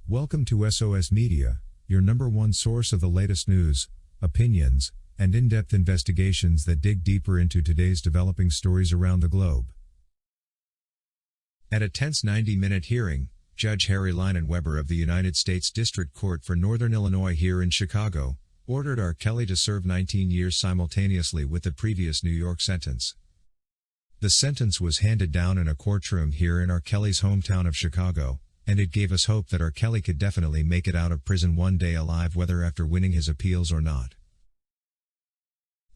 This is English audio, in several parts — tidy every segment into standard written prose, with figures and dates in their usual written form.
Welcome to SOS Media, your number one source of the latest news, opinions, and in-depth investigations that dig deeper into today's developing stories around the globe. At a tense 90-minute hearing, Judge Harry Leinenweber of the United States District Court for Northern Illinois here in Chicago ordered R. Kelly to serve 19 years simultaneously with the previous New York sentence. The sentence was handed down in a courtroom here in R. Kelly's hometown of Chicago, and it gave us hope that R. Kelly could definitely make it out of prison one day alive, whether after winning his appeals or not.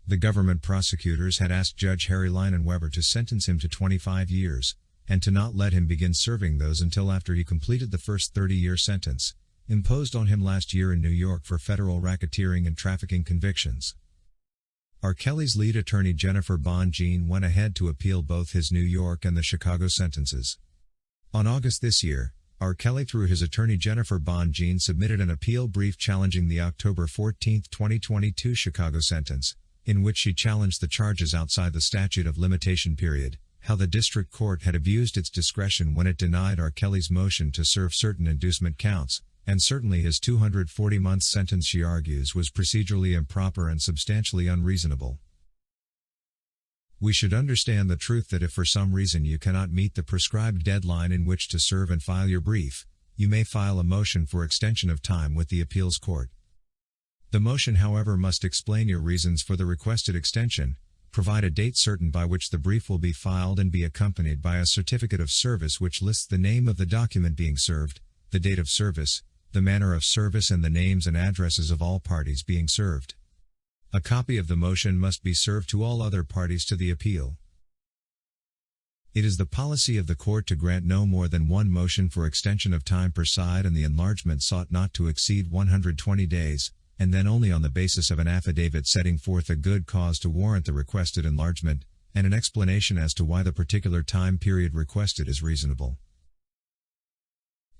The government prosecutors had asked Judge Harry Leinenweber to sentence him to 25 years, and to not let him begin serving those until after he completed the first 30-year sentence, imposed on him last year in New York for federal racketeering and trafficking convictions. R. Kelly's lead attorney Jennifer Bonjean went ahead to appeal both his New York and the Chicago sentences. On August this year, R. Kelly through his attorney Jennifer Bonjean submitted an appeal brief challenging the October 14, 2022 Chicago sentence, in which she challenged the charges outside the statute of limitation period, how the district court had abused its discretion when it denied R. Kelly's motion to serve certain inducement counts, and certainly his 240-month sentence, she argues, was procedurally improper and substantially unreasonable. We should understand the truth that if for some reason you cannot meet the prescribed deadline in which to serve and file your brief, you may file a motion for extension of time with the appeals court. The motion, however, must explain your reasons for the requested extension, provide a date certain by which the brief will be filed, and be accompanied by a certificate of service which lists the name of the document being served, the date of service, the manner of service, and the names and addresses of all parties being served. A copy of the motion must be served to all other parties to the appeal. It is the policy of the court to grant no more than one motion for extension of time per side, and the enlargement sought not to exceed 120 days, and then only on the basis of an affidavit setting forth a good cause to warrant the requested enlargement, and an explanation as to why the particular time period requested is reasonable.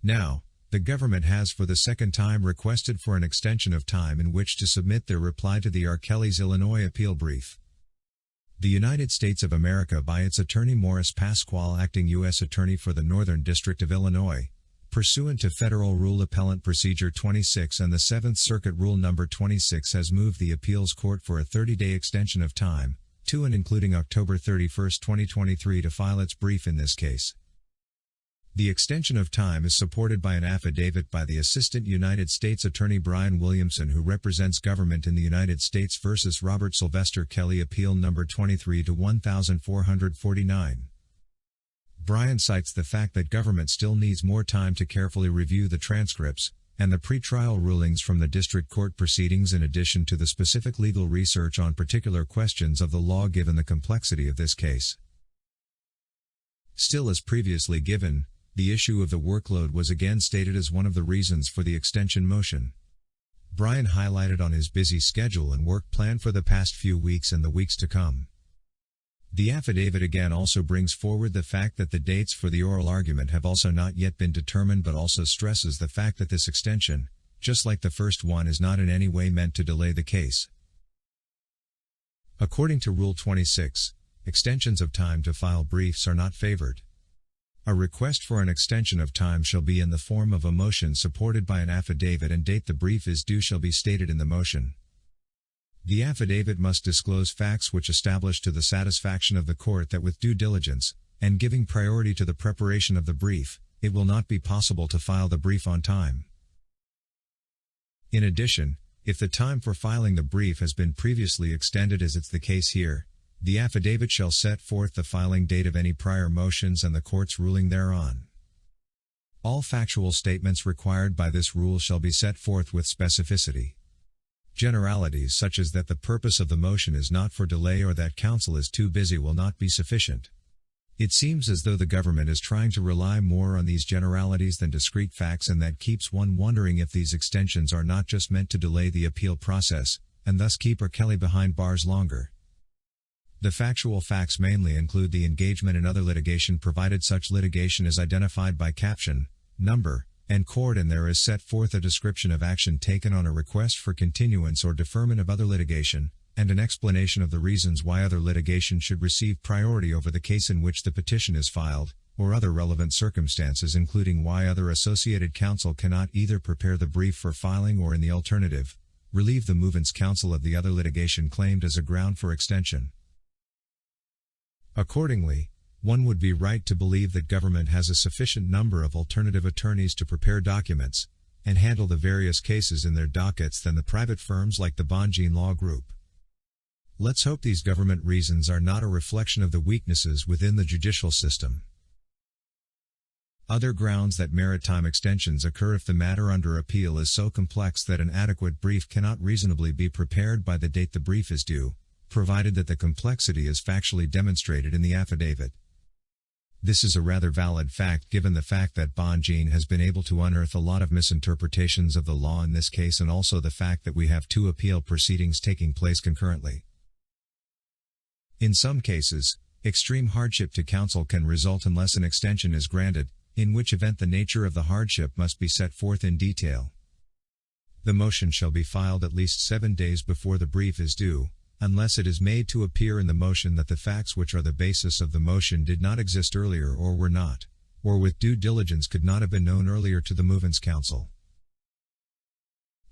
Now, the government has for the second time requested for an extension of time in which to submit their reply to the R. Kelly's Illinois appeal brief. The United States of America, by its attorney Morris Pasqual, acting U.S. Attorney for the Northern District of Illinois, pursuant to Federal Rule Appellant Procedure 26 and the 7th Circuit Rule No. 26, has moved the appeals court for a 30-day extension of time, to and including October 31, 2023, to file its brief in this case. The extension of time is supported by an affidavit by the Assistant United States Attorney Brian Williamson, who represents government in the United States versus Robert Sylvester Kelly, Appeal No. 23-1449. Brian cites the fact that government still needs more time to carefully review the transcripts and the pretrial rulings from the district court proceedings, in addition to the specific legal research on particular questions of the law given the complexity of this case. Still, as previously given, the issue of the workload was again stated as one of the reasons for the extension motion. Brian highlighted on his busy schedule and work plan for the past few weeks and the weeks to come. The affidavit again also brings forward the fact that the dates for the oral argument have also not yet been determined, but also stresses the fact that this extension, just like the first one, is not in any way meant to delay the case. According to Rule 26, extensions of time to file briefs are not favored. A request for an extension of time shall be in the form of a motion supported by an affidavit, and date the brief is due shall be stated in the motion. The affidavit must disclose facts which establish to the satisfaction of the court that with due diligence, and giving priority to the preparation of the brief, it will not be possible to file the brief on time. In addition, if the time for filing the brief has been previously extended, as it's the case here, the affidavit shall set forth the filing date of any prior motions and the court's ruling thereon. All factual statements required by this rule shall be set forth with specificity. Generalities such as that the purpose of the motion is not for delay or that counsel is too busy will not be sufficient. It seems as though the government is trying to rely more on these generalities than discrete facts, and that keeps one wondering if these extensions are not just meant to delay the appeal process, and thus keep R. Kelly behind bars longer. The factual facts mainly include the engagement in other litigation, provided such litigation is identified by caption, number, and court, and there is set forth a description of action taken on a request for continuance or deferment of other litigation, and an explanation of the reasons why other litigation should receive priority over the case in which the petition is filed, or other relevant circumstances including why other associated counsel cannot either prepare the brief for filing or in the alternative, relieve the movant's counsel of the other litigation claimed as a ground for extension. Accordingly, one would be right to believe that government has a sufficient number of alternative attorneys to prepare documents and handle the various cases in their dockets than the private firms like the Bonjean Law Group. Let's hope these government reasons are not a reflection of the weaknesses within the judicial system. Other grounds that maritime extensions occur if the matter under appeal is so complex that an adequate brief cannot reasonably be prepared by the date the brief is due, provided that the complexity is factually demonstrated in the affidavit. This is a rather valid fact given the fact that Bonjean has been able to unearth a lot of misinterpretations of the law in this case and also the fact that we have 2 appeal proceedings taking place concurrently. In some cases, extreme hardship to counsel can result unless an extension is granted, in which event the nature of the hardship must be set forth in detail. The motion shall be filed at least 7 days before the brief is due, unless it is made to appear in the motion that the facts which are the basis of the motion did not exist earlier or were not, or with due diligence could not have been known earlier to the movant's counsel.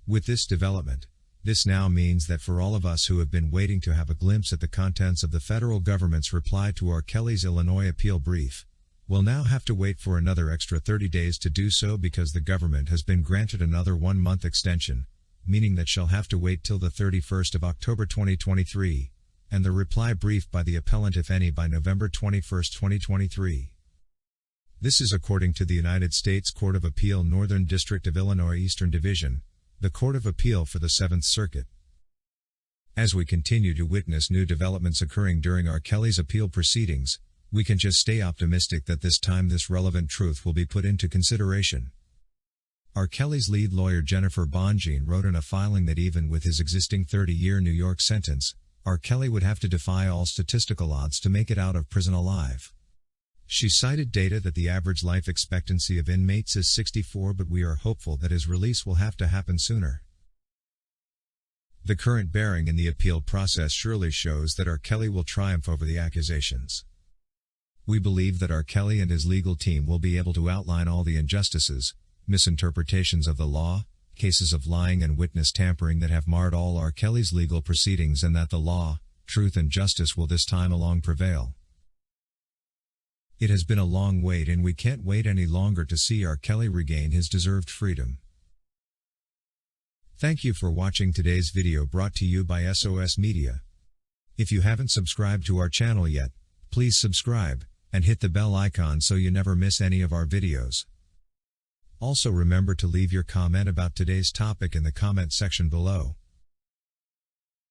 With this development, this now means that for all of us who have been waiting to have a glimpse at the contents of the federal government's reply to R. Kelly's Illinois appeal brief, we'll now have to wait for another extra 30 days to do so because the government has been granted another 1-month extension, meaning that she'll have to wait till the 31st of October 2023, and the reply brief by the appellant if any by November 21, 2023. This is according to the United States Court of Appeal Northern District of Illinois Eastern Division, the Court of Appeal for the 7th Circuit. As we continue to witness new developments occurring during R. Kelly's appeal proceedings, we can just stay optimistic that this time this relevant truth will be put into consideration. R. Kelly's lead lawyer Jennifer Bonjean wrote in a filing that even with his existing 30-year New York sentence, R. Kelly would have to defy all statistical odds to make it out of prison alive. She cited data that the average life expectancy of inmates is 64, but we are hopeful that his release will have to happen sooner. The current bearing in the appeal process surely shows that R. Kelly will triumph over the accusations. We believe that R. Kelly and his legal team will be able to outline all the injustices, misinterpretations of the law, cases of lying and witness tampering that have marred all R. Kelly's legal proceedings and that the law, truth and justice will this time along prevail. It has been a long wait and we can't wait any longer to see R. Kelly regain his deserved freedom. Thank you for watching today's video brought to you by SOS Media. If you haven't subscribed to our channel yet, please subscribe, and hit the bell icon so you never miss any of our videos. Also remember to leave your comment about today's topic in the comment section below.